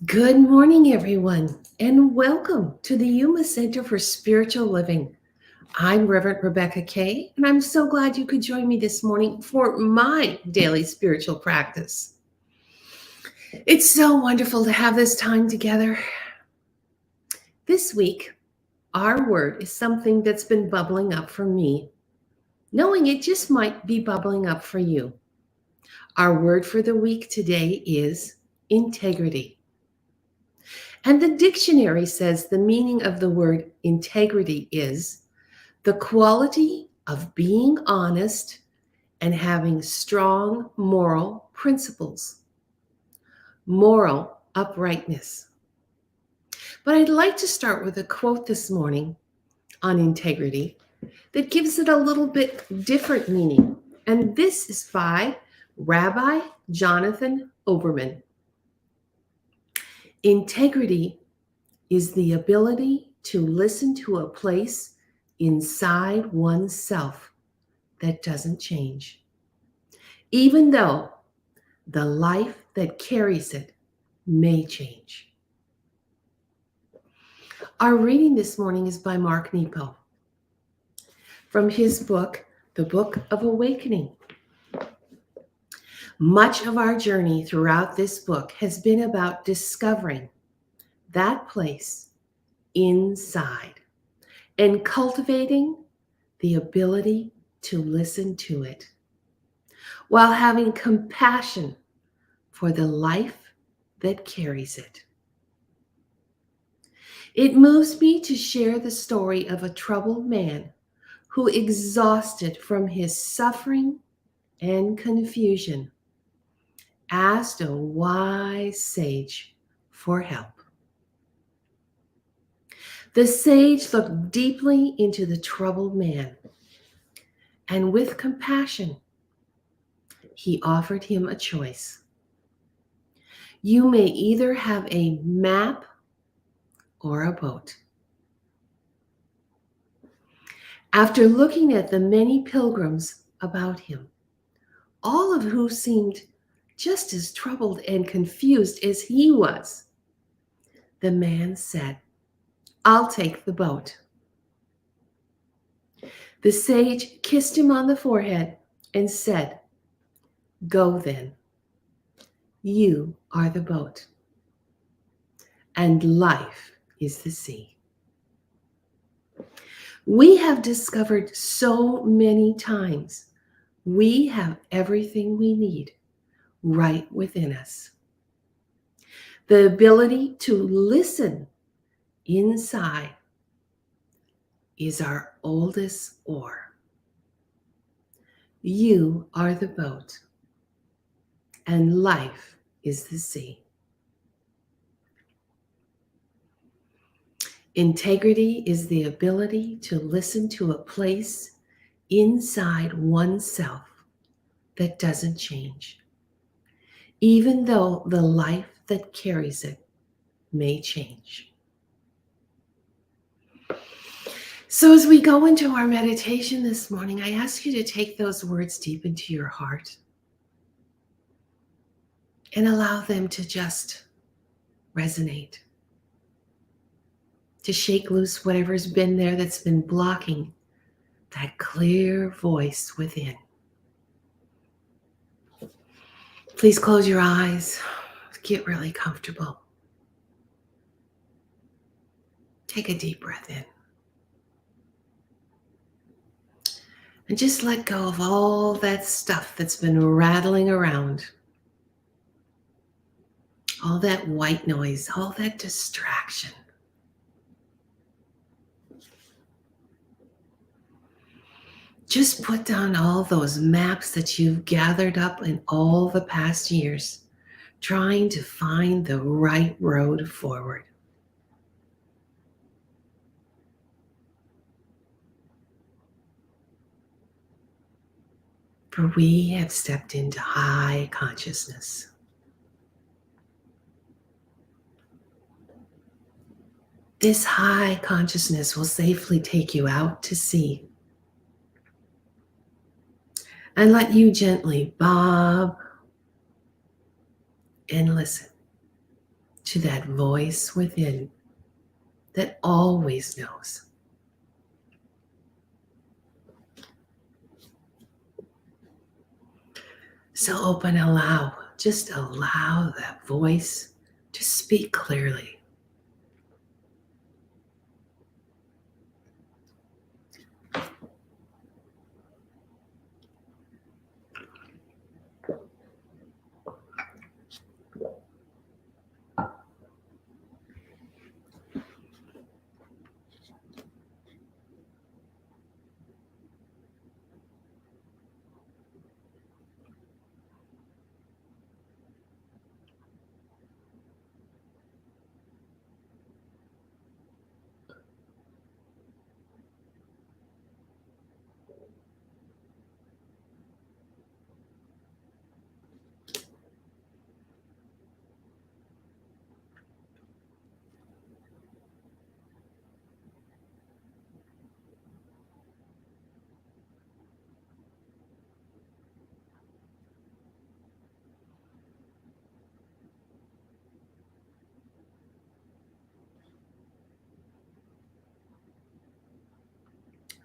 Good morning, everyone, and welcome to the Yuma Center for Spiritual Living. I'm Reverend Rebecca Kay, and I'm so glad you could join me this morning for my daily spiritual practice. It's so wonderful to have this time together. This week, our word is something that's been bubbling up for me, knowing it just might be bubbling up for you. Our word for the week today is integrity. And the dictionary says the meaning of the word integrity is the quality of being honest and having strong moral principles, moral uprightness. But I'd like to start with a quote this morning on integrity that gives it a little bit different meaning. And this is by Rabbi Jonathan Oberman. Integrity is the ability to listen to a place inside oneself that doesn't change, even though the life that carries it may change. Our reading this morning is by Mark Nepo from his book, The Book of Awakening. Much of our journey throughout this book has been about discovering that place inside and cultivating the ability to listen to it while having compassion for the life that carries it. It moves me to share the story of a troubled man who, exhausted from his suffering and confusion, asked a wise sage for help. The sage looked deeply into the troubled man, and with compassion, he offered him a choice. You may either have a map or a boat. After looking at the many pilgrims about him, all of who seemed just as troubled and confused as he was, the man said, I'll take the boat. The sage kissed him on the forehead and said, Go then. You are the boat, and life is the sea. We have discovered so many times we have everything we need right within us. The ability to listen inside is our oldest oar. You are the boat, and life is the sea. Integrity is the ability to listen to a place inside oneself that doesn't change, even though the life that carries it may change. So as we go into our meditation this morning, I ask you to take those words deep into your heart and allow them to just resonate, to shake loose whatever's been there that's been blocking that clear voice within. Please close your eyes, get really comfortable. Take a deep breath in. And just let go of all that stuff that's been rattling around. All that white noise, all that distraction. Just put down all those maps that you've gathered up in all the past years, trying to find the right road forward. For we have stepped into high consciousness. This high consciousness will safely take you out to sea and let you gently bob and listen to that voice within that always knows. So open, just allow that voice to speak clearly.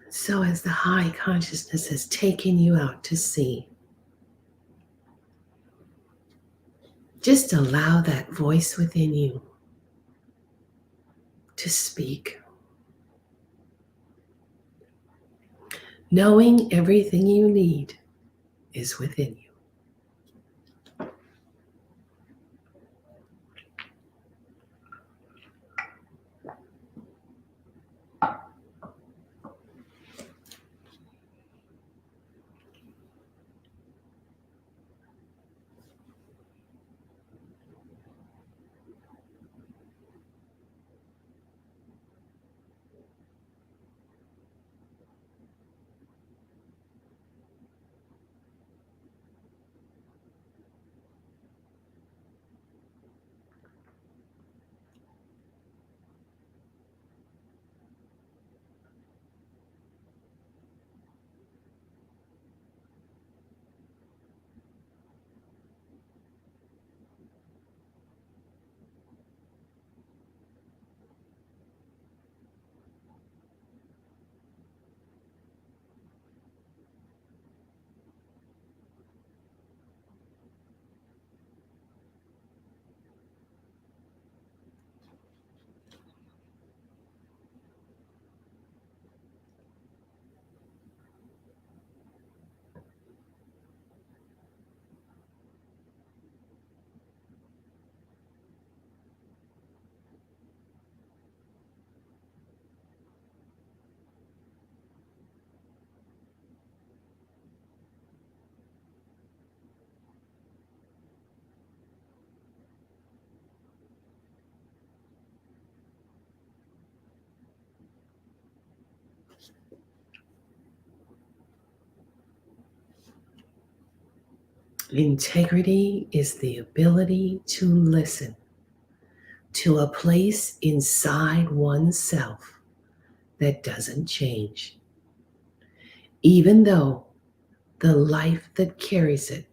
So as the high consciousness has taken you out to sea, just allow that voice within you to speak, knowing everything you need is within you. Integrity is the ability to listen to a place inside oneself that doesn't change, even though the life that carries it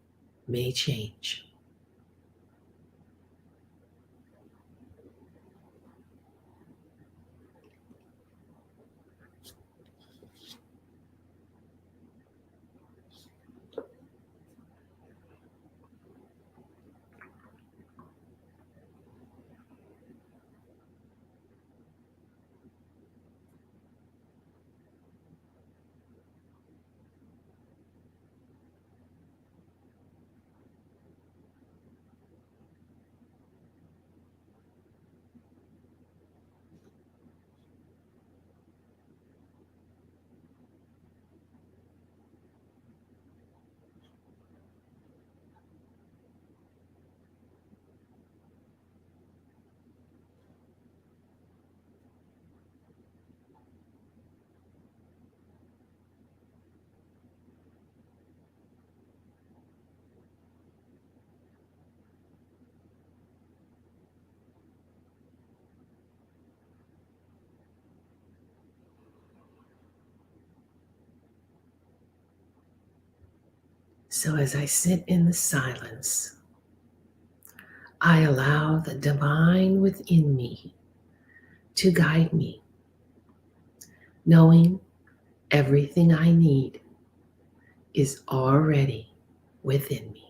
may change. So as I sit in the silence, I allow the divine within me to guide me, knowing everything I need is already within me.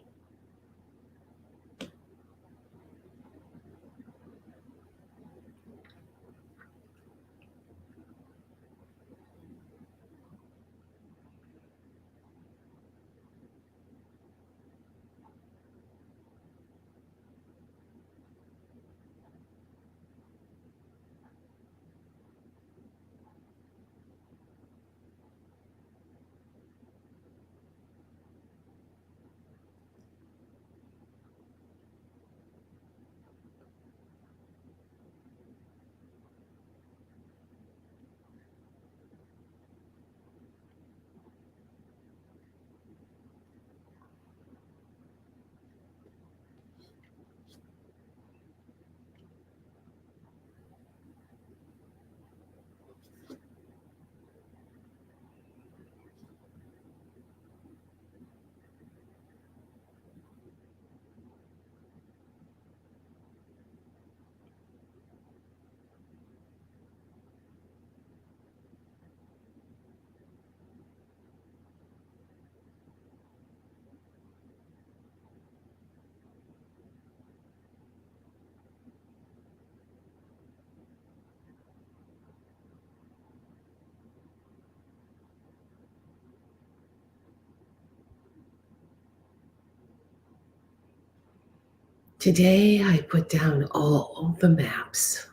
Today, I put down all the maps,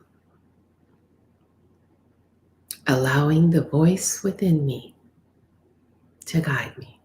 allowing the voice within me to guide me.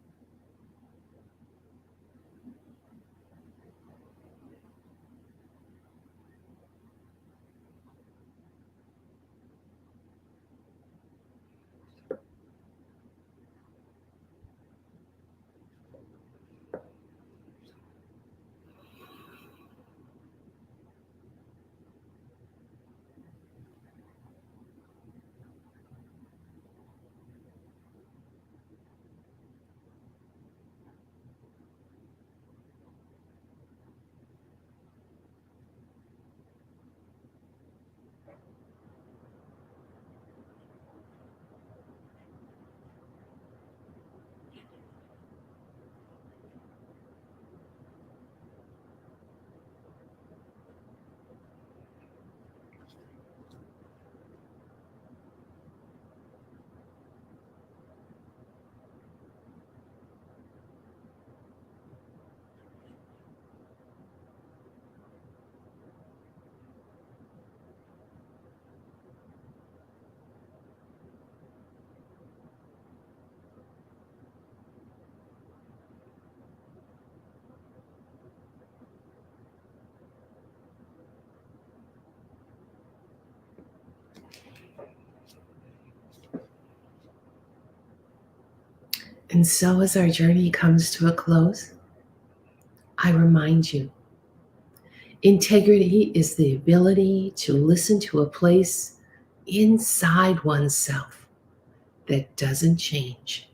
And so, as our journey comes to a close, I remind you, integrity is the ability to listen to a place inside oneself that doesn't change,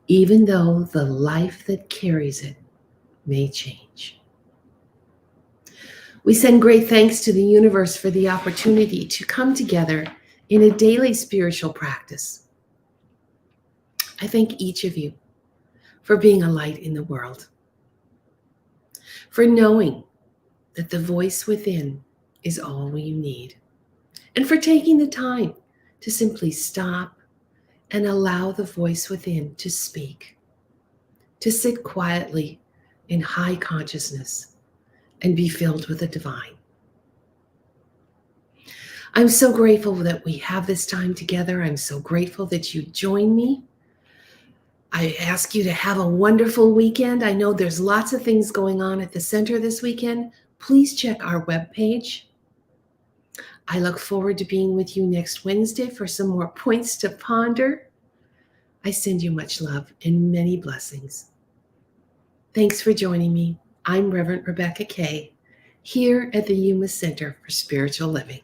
even though the life that carries it may change. We send great thanks to the universe for the opportunity to come together in a daily spiritual practice. I thank each of you for being a light in the world, for knowing that the voice within is all you need, and for taking the time to simply stop and allow the voice within to speak, to sit quietly in high consciousness and be filled with the divine. I'm so grateful that we have this time together. I'm so grateful that you join me. I ask you to have a wonderful weekend. I know there's lots of things going on at the center this weekend. Please check our webpage. I look forward to being with you next Wednesday for some more points to ponder. I send you much love and many blessings. Thanks for joining me. I'm Reverend Rebecca Kay, here at the Yuma Center for Spiritual Living.